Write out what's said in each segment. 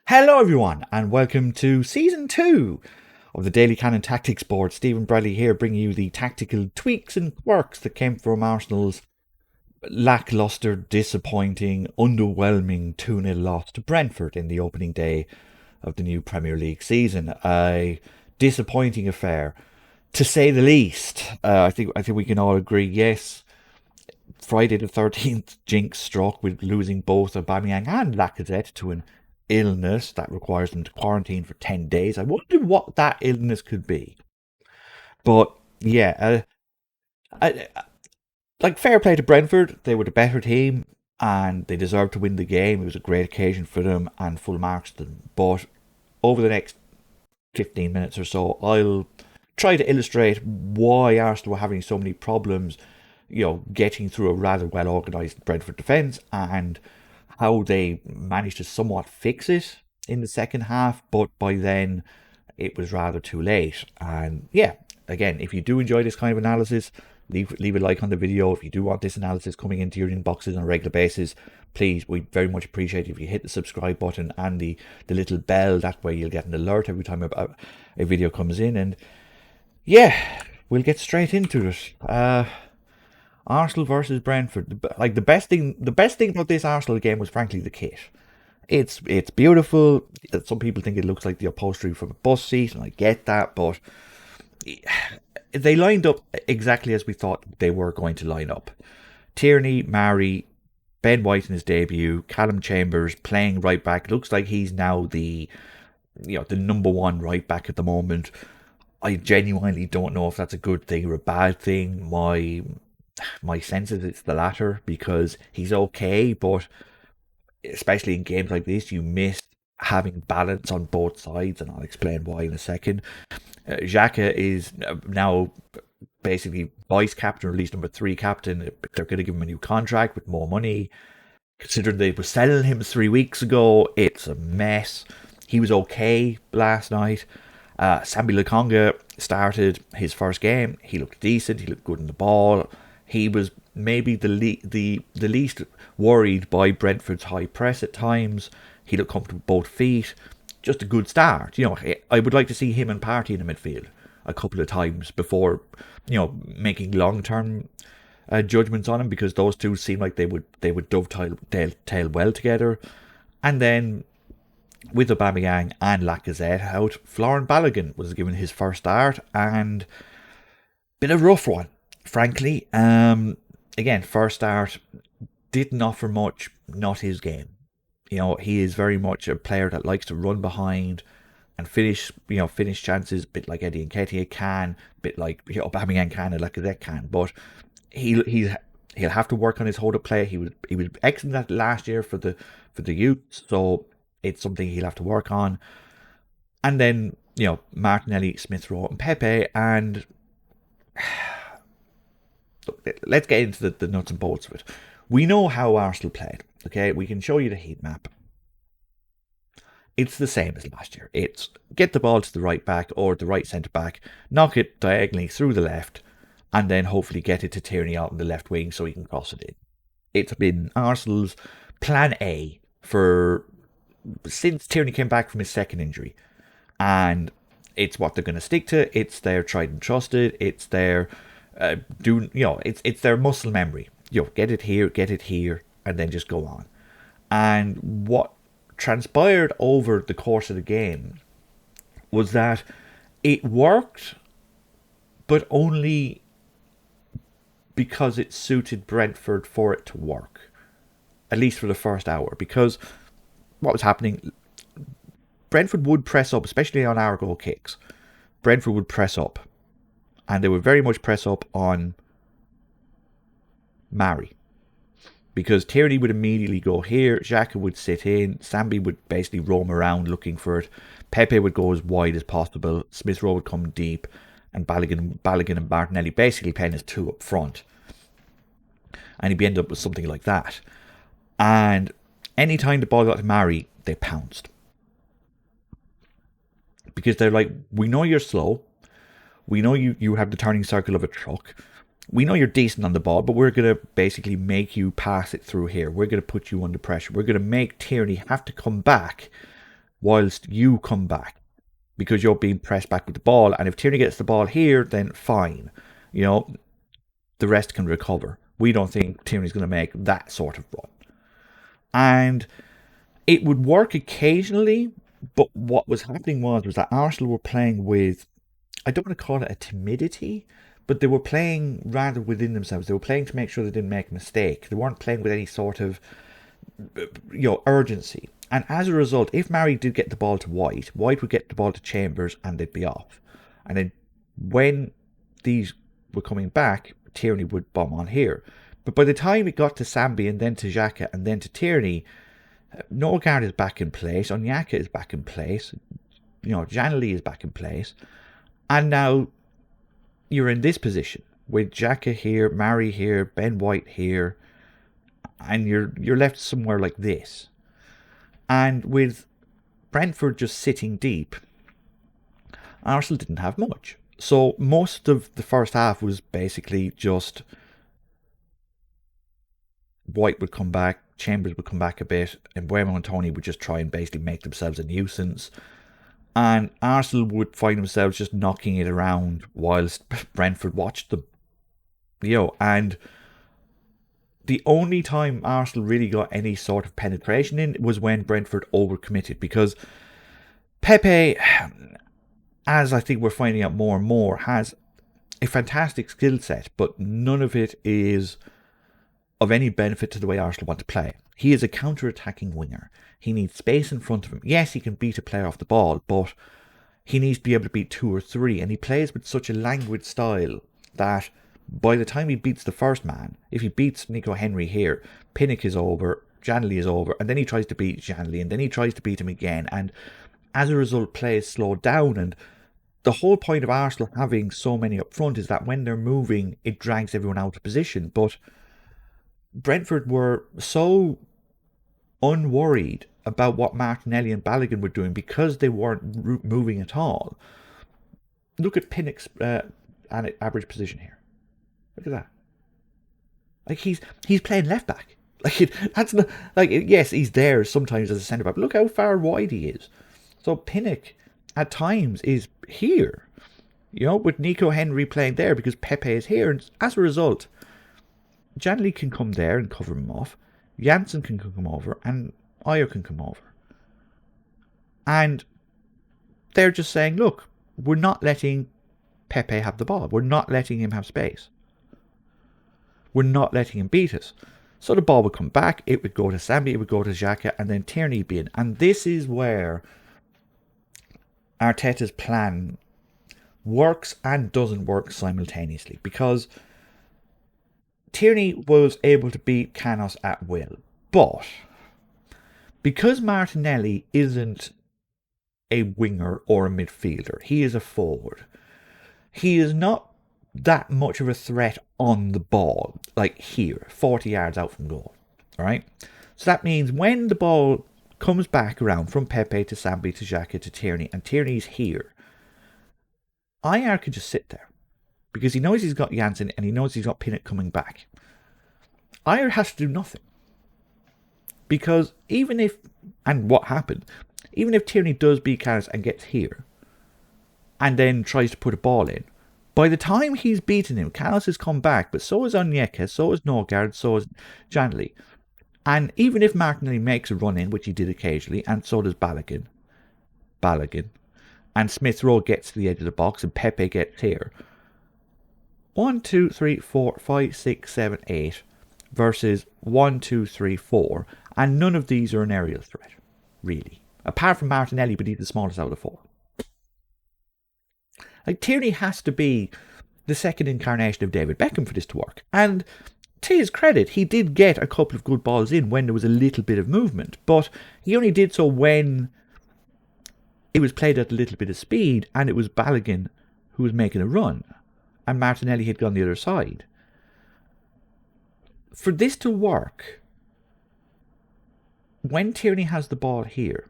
Hello, everyone, and welcome to Season 2 of the Daily Cannon Tactics Board. Stephen Bradley here, bringing you the tactical tweaks and quirks that came from Arsenal's lacklustre, disappointing, underwhelming 2-0 loss to Brentford in the opening day of the new Premier League season. A disappointing affair, to say the least. I think we can all agree, yes, Friday the 13th jinx struck with losing both Aubameyang and Lacazette to an illness that requires them to quarantine for 10 days. I wonder what that illness could be. But yeah, like fair play to Brentford. They were the better team and they deserved to win the game. It was a great occasion for them and full marks to them. But over the next 15 minutes or so, I'll try to illustrate why Arsenal were having so many problems, getting through a rather well organised Brentford defence and how they managed to somewhat fix it in the second half, but by then it was rather too late. And yeah, again, if you do enjoy this kind of analysis, leave a like on the video. If you do want this analysis coming into your inboxes on a regular basis, please, we very much appreciate it if you hit the subscribe button and the little bell. That way you'll get an alert every time a video comes in. And yeah, we'll get straight into it. Arsenal versus Brentford. Like the best thing about this Arsenal game was frankly the kit. It's beautiful. Some people think it looks like the upholstery from a bus seat, and I get that, but they lined up exactly as we thought they were going to line up. Tierney, Mari, Ben White in his debut, Callum Chambers playing right back. Looks like he's now the number one right back at the moment. I genuinely don't know if that's a good thing or a bad thing. My sense is it's the latter, because he's okay, but especially in games like this, you miss having balance on both sides, and I'll explain why in a second. Xhaka is now basically vice captain, or at least number 3 captain. They're going to give him a new contract with more money. Considering they were selling him 3 weeks ago, it's a mess. He was okay last night. Sambi Lokonga started his first game. He looked decent. He looked good in the ball. He was maybe the least worried by Brentford's high press at times. He looked comfortable with both feet. Just a good start. I would like to see him and Partey in the midfield a couple of times before, making long-term judgments on him, because those two seem like they would dovetail well together. And then with Aubameyang and Lacazette out, Florent Balogun was given his first start, and been a rough one, frankly. Again, first start, didn't offer much, not his game. He is very much a player that likes to run behind and finish chances, a bit like Eddie Nketiah can, a bit like Aubameyang can and Lacazette can. But he'll have to work on his hold-up play. He was excellent at last year for the youth, so it's something he'll have to work on. And then Martinelli, Smith Rowe, and Pepe, and let's get into the nuts and bolts of it. We know how Arsenal played, okay? We can show you the heat map. It's the same as last year. It's get the ball to the right back or the right centre back, knock it diagonally through the left, and then hopefully get it to Tierney out on the left wing so he can cross it in. It's been Arsenal's plan A since Tierney came back from his second injury. And it's what they're going to stick to. It's their tried and trusted. It's their it's their muscle memory. Get it here, and then just go on. And what transpired over the course of the game was that it worked, but only because it suited Brentford for it to work, at least for the first hour. Because what was happening, Brentford would press up, especially on our goal kicks. Brentford would press up, and they would very much press up on Mari, because Tierney would immediately go here, Xhaka would sit in, Sambi would basically roam around looking for it, Pepe would go as wide as possible, Smith Rowe would come deep, and Balogun and Martinelli basically playing as 2 up front. And he'd end up with something like that. And anytime the ball got to Mari, they pounced. Because they're like, we know you're slow, we know you have the turning circle of a truck, we know you're decent on the ball, but we're going to basically make you pass it through here. We're going to put you under pressure. We're going to make Tierney have to come back whilst you come back because you're being pressed back with the ball. And if Tierney gets the ball here, then fine. You know, the rest can recover. We don't think Tierney's going to make that sort of run. And it would work occasionally, but what was happening was that Arsenal were playing with, I don't want to call it a timidity, but they were playing rather within themselves. They were playing to make sure they didn't make a mistake. They weren't playing with any sort of, urgency. And as a result, if Mari did get the ball to White, White would get the ball to Chambers and they'd be off. And then when these were coming back, Tierney would bomb on here. But by the time it got to Sambi and then to Xhaka and then to Tierney, Norgard is back in place, Onyeka is back in place, Janely is back in place. And now you're in this position with Xhaka here, Mari here, Ben White here, and you're left somewhere like this. And with Brentford just sitting deep, Arsenal didn't have much. So most of the first half was basically just White would come back, Chambers would come back a bit, and Mbeumo and Tony would just try and basically make themselves a nuisance. And Arsenal would find themselves just knocking it around whilst Brentford watched them. And the only time Arsenal really got any sort of penetration in was when Brentford overcommitted, because Pepe, as I think we're finding out more and more, has a fantastic skill set, but none of it is of any benefit to the way Arsenal want to play. He is a counter-attacking winger. He needs space in front of him. Yes, he can beat a player off the ball, but he needs to be able to beat 2 or 3, and he plays with such a languid style that by the time he beats the first man, if he beats Nico Henry here, Pinnock is over, Janely is over, and then he tries to beat Janely, and then he tries to beat him again, and as a result, play is slowed down. And the whole point of Arsenal having so many up front is that when they're moving, it drags everyone out of position. But Brentford were so unworried about what Martinelli and Balogun were doing because they weren't moving at all. Look at Pinnock's average position here. Look at that. Like he's playing left back. That's not yes, he's there sometimes as a centre back. But look how far wide he is. So Pinnock at times is here. With Nico Henry playing there because Pepe is here, and as a result, Janely can come there and cover him off. Janssen can come over, and Ayer can come over. And they're just saying, look, we're not letting Pepe have the ball. We're not letting him have space. We're not letting him beat us. So the ball would come back, it would go to Sambi, it would go to Xhaka, and then Tierney would be in. And this is where Arteta's plan works and doesn't work simultaneously, because Tierney was able to beat Canos at will. But because Martinelli isn't a winger or a midfielder, he is a forward. He is not that much of a threat on the ball, like here, 40 yards out from goal. Alright? So that means when the ball comes back around from Pepe to Sambi to Xhaka to Tierney, and Tierney's here, Ayer can just sit there because he knows he's got Janssen and he knows he's got Pinnock coming back. Ayer has to do nothing, because even if Tierney does beat Canos and gets here and then tries to put a ball in, by the time he's beaten him, Canos has come back, but so is Onyeka, so is Norgard, so is Janely. And even if Martinelli makes a run in, which he did occasionally, and so does Balogun, and Smith Rowe gets to the edge of the box and Pepe gets here, 1, 2, 3, 4, 5, 6, 7, 8 versus 1, 2, 3, 4, and none of these are an aerial threat, really. Apart from Martinelli, but he's the smallest out of the 4. Tierney has to be the second incarnation of David Beckham for this to work. And to his credit, he did get a couple of good balls in when there was a little bit of movement, but he only did so when it was played at a little bit of speed and it was Balogun who was making a run and Martinelli had gone the other side. For this to work, when Tierney has the ball here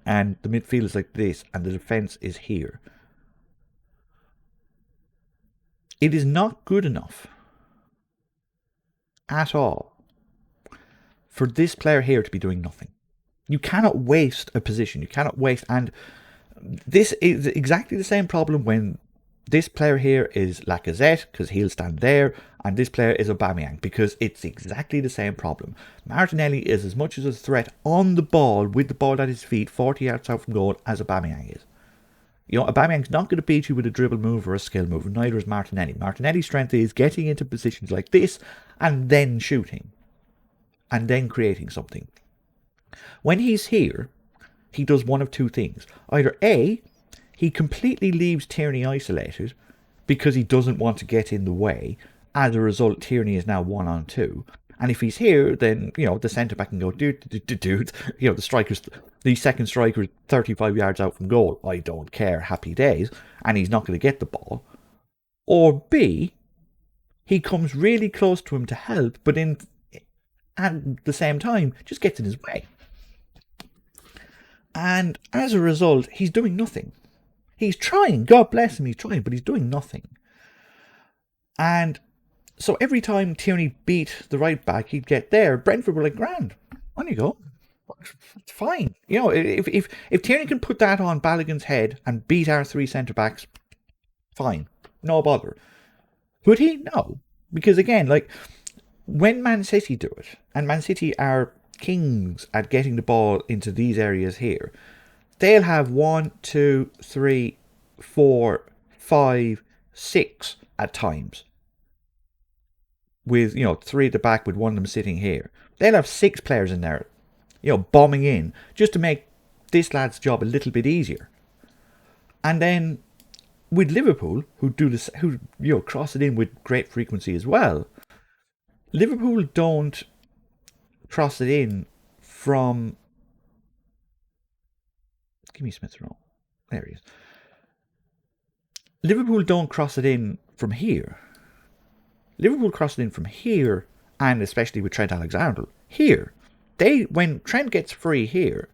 and the midfield is like this and the defence is here, it is not good enough at all for this player here to be doing nothing. You cannot waste a position. You cannot waste. And this is exactly the same problem when this player here is Lacazette, because he'll stand there, and this player is Aubameyang, because it's exactly the same problem. Martinelli is as much as a threat on the ball, with the ball at his feet, 40 yards out from goal, as Aubameyang is. You know, Aubameyang's not going to beat you with a dribble move or a skill move, neither is Martinelli. Martinelli's strength is getting into positions like this, and then shooting, and then creating something. When he's here, he does one of two things. Either A, he completely leaves Tierney isolated because he doesn't want to get in the way. As a result, Tierney is now 1-on-2. And if he's here, then, you know, the centre-back can go, dude. You know, the second striker 35 yards out from goal. I don't care, happy days. And he's not going to get the ball. Or B, he comes really close to him to help, but at the same time, just gets in his way. And as a result, he's doing nothing. He's trying, God bless him, he's trying, but he's doing nothing. And so every time Tierney beat the right back, he'd get there. Brentford were like, grand, on you go. It's fine. You know, if Tierney can put that on Balogun's head and beat our three centre-backs, fine. No bother. Could he? No. Because again, like, when Man City do it, and Man City are kings at getting the ball into these areas here, they'll have 1, 2, 3, 4, 5, 6 at times. With, you know, 3 at the back with one of them sitting here. They'll have 6 players in there, you know, bombing in, just to make this lad's job a little bit easier. And then with Liverpool, who do this, who, you know, cross it in with great frequency as well, Liverpool don't cross it in from... Give me Smith Rowe. There he is. Liverpool don't cross it in from here. Liverpool cross it in from here, and especially with Trent Alexander, here. When Trent gets free here,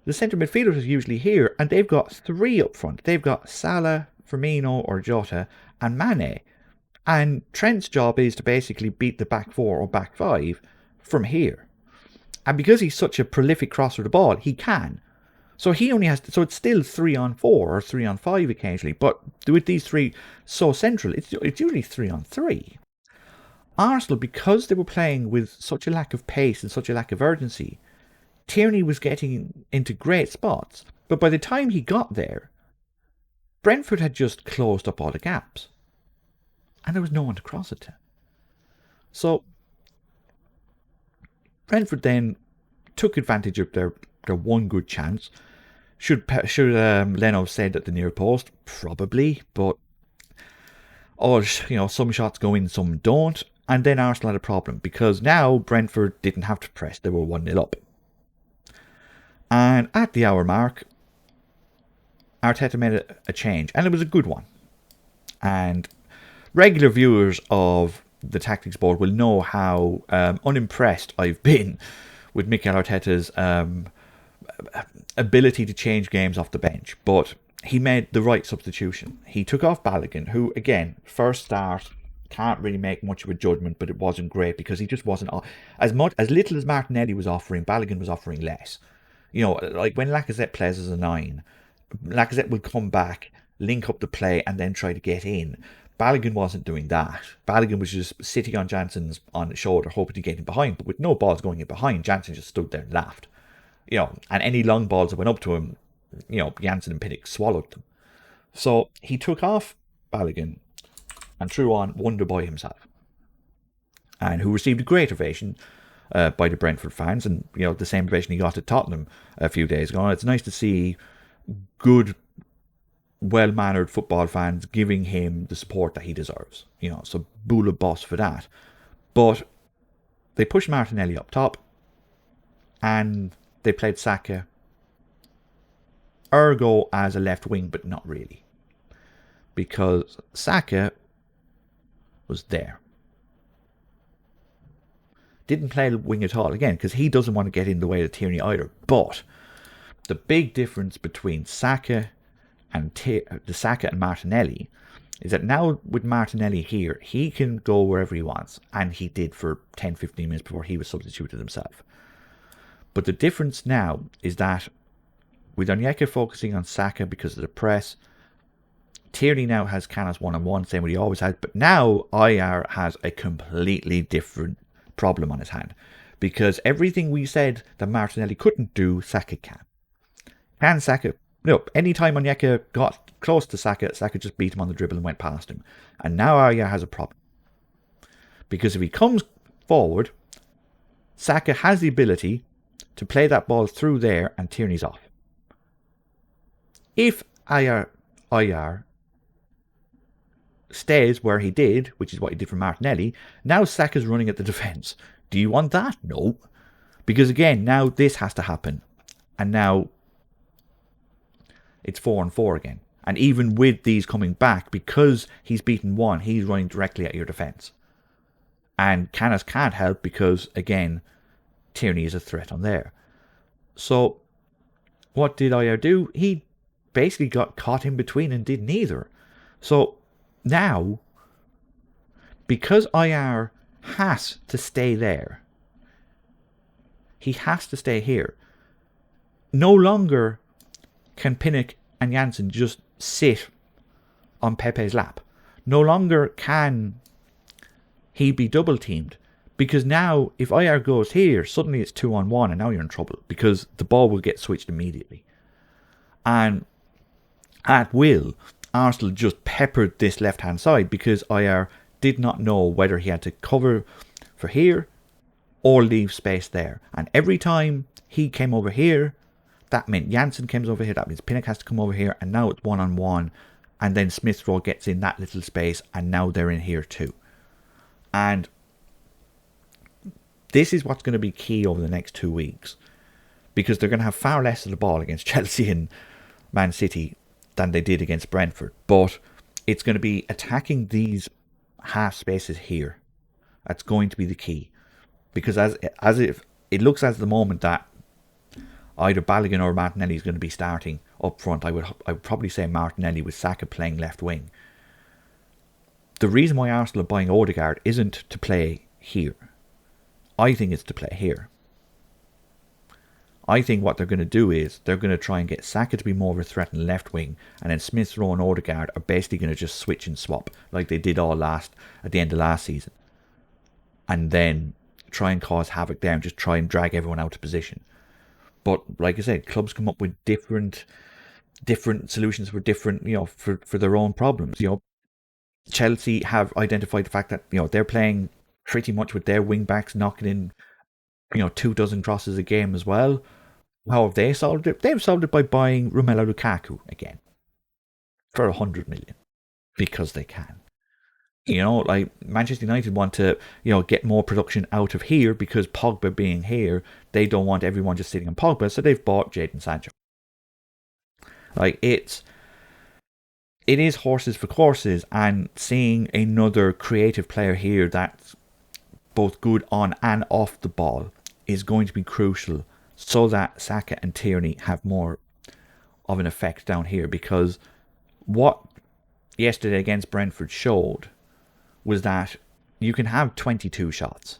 the centre midfielders are usually here, and they've got 3 up front. They've got Salah, Firmino or Jota, and Mane. And Trent's job is to basically beat the back 4 or back 5 from here. And because he's such a prolific crosser of the ball, he can. So he only has to, so it's still 3-on-4 or 3-on-5 occasionally. But with these 3 so central, it's usually 3-on-3. Arsenal, because they were playing with such a lack of pace and such a lack of urgency, Tierney was getting into great spots. But by the time he got there, Brentford had just closed up all the gaps. And there was no one to cross it to. So Brentford then took advantage of their one good chance. Should Leno have said at the near post? Probably, but some shots go in, some don't. And then Arsenal had a problem because now Brentford didn't have to press; they were 1-0 up. And at the hour mark, Arteta made a change, and it was a good one. And regular viewers of the Tactics Board will know how unimpressed I've been with Mikel Arteta's ability to change games off the bench. But he made the right substitution. He took off Balogun, who, again, first start, can't really make much of a judgment, but it wasn't great because he just wasn't as little as Martinelli was offering. Balogun was offering less. You know, like when Lacazette plays as a 9, Lacazette will come back, link up the play, and then try to get in. Balogun wasn't doing that. Balogun was just sitting on Jansen's on his shoulder, hoping to get in behind. But with no balls going in behind, Jansen just stood there and laughed. You know, and any long balls that went up to him, you know, Jansen and Pinnock swallowed them. So he took off Balogun and threw on Wonder Boy himself, and who received a great ovation by the Brentford fans, and you know, the same ovation he got at Tottenham a few days ago. And it's nice to see good, well-mannered football fans giving him the support that he deserves. You know, so Bula boss for that. But they pushed Martinelli up top, and they played Saka ergo as a left wing, but not really, because Saka was there. Didn't play wing at all, again, because he doesn't want to get in the way of Tierney either. But the big difference between Saka and Martinelli is that now with Martinelli here, he can go wherever he wants, and he did for 10-15 minutes before he was substituted himself. But the difference now is that with Onyeka focusing on Saka because of the press, Tierney now has Canas one-on-one, same way he always has. But now IR has a completely different problem on his hand. Because everything we said that Martinelli couldn't do, Saka can. Can Saka... anytime Onyeka got close to Saka, Saka just beat him on the dribble and went past him. And now Arya has a problem. Because if he comes forward, Saka has the ability to play that ball through there and Tierney's off. If IR stays where he did, which is what he did for Martinelli, now Saka's running at the defence. Do you want that? No. Because again, now this has to happen. And now it's 4-on-4 again. And even with these coming back, because he's beaten one, he's running directly at your defence. And Canas can't help because, again, Tierney is a threat on there. So, what did IR do? He basically got caught in between and did neither. So, now, because IR has to stay there, he has to stay here. No longer can Pinnock and Janssen just sit on Pepe's lap. No longer can he be double teamed. Because now, if IR goes here, suddenly it's 2-on-1 and now you're in trouble. Because the ball will get switched immediately. And at will, Arsenal just peppered this left-hand side because IR did not know whether he had to cover for here or leave space there. And every time he came over here, that meant Janssen comes over here, that means Pinnock has to come over here, and now it's 1-on-1, and then Smith Rowe gets in that little space, and now they're in here too. And this is what's going to be key over the next 2 weeks, because they're going to have far less of the ball against Chelsea and Man City than they did against Brentford. But it's going to be attacking these half spaces here. That's going to be the key. Because as if it looks at the moment that either Balogun or Martinelli is going to be starting up front. I would probably say Martinelli with Saka playing left wing. The reason why Arsenal are buying Odegaard isn't to play here. I think it's to play here. I think what they're going to do is they're going to try and get Saka to be more of a threat in the left wing, and then Smith Rowe and Odegaard are basically going to just switch and swap like they did at the end of last season, and then try and cause havoc there and just try and drag everyone out of position. But like I said, clubs come up with different solutions for different, for their own problems. Chelsea have identified the fact that they're playing pretty much with their wing backs knocking in 24 crosses a game as well. How have they solved it? They've solved it by buying Romelu Lukaku again for 100 million because they can. Like Manchester United want to, get more production out of here because Pogba being here, they don't want everyone just sitting on Pogba, so they've bought Jadon Sancho. Like it is horses for courses, and seeing another creative player here that's both good on and off the ball is going to be crucial so that Saka and Tierney have more of an effect down here, because what yesterday against Brentford showed was that you can have 22 shots,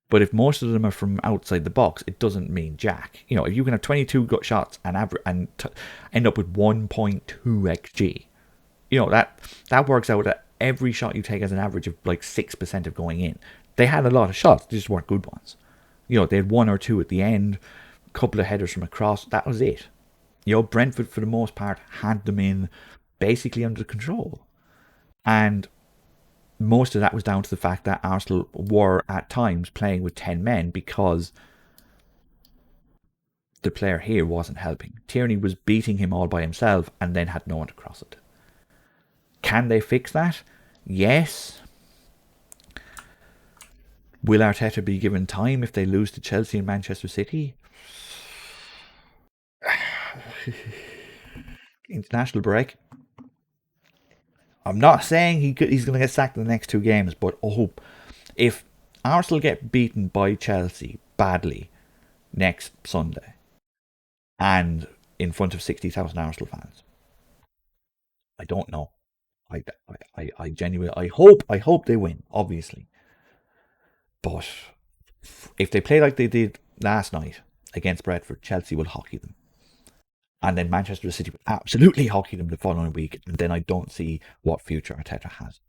but if most of them are from outside the box, it doesn't mean jack. If you can have 22 shots and end up with 1.2 xg, that works out that every shot you take has an average of like 6% of going in. They had a lot of shots, they just weren't good ones. They had one or two at the end, a couple of headers from across, that was it. Brentford for the most part had them in basically under control. And most of that was down to the fact that Arsenal were at times playing with 10 men because the player here wasn't helping. Tierney was beating him all by himself and then had no one to cross it. Can they fix that? Yes. Will Arteta be given time if they lose to Chelsea and Manchester City? International break. I'm not saying he's going to get sacked in the next 2 games, but if Arsenal get beaten by Chelsea badly next Sunday and in front of 60,000 Arsenal fans, I don't know. I genuinely, I hope they win, obviously. But if they play like they did last night against Brentford, Chelsea will hockey them. And then Manchester City will absolutely hockey them the following week. And then I don't see what future Arteta has.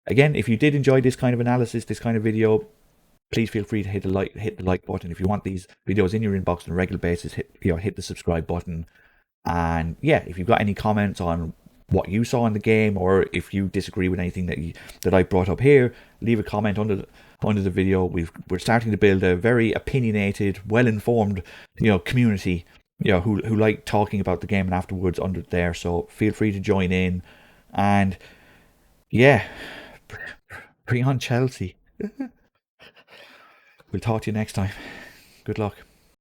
Again, if you did enjoy this kind of analysis, this kind of video, please feel free to hit the like button. If you want these videos in your inbox on a regular basis, hit the subscribe button. And yeah, if you've got any comments on what you saw in the game, or if you disagree with anything that I brought up here, leave a comment under the video. We're starting to build a very opinionated, well-informed, community, who like talking about the game and afterwards under there. So feel free to join in, and yeah, bring on Chelsea. We'll talk to you next time. Good luck.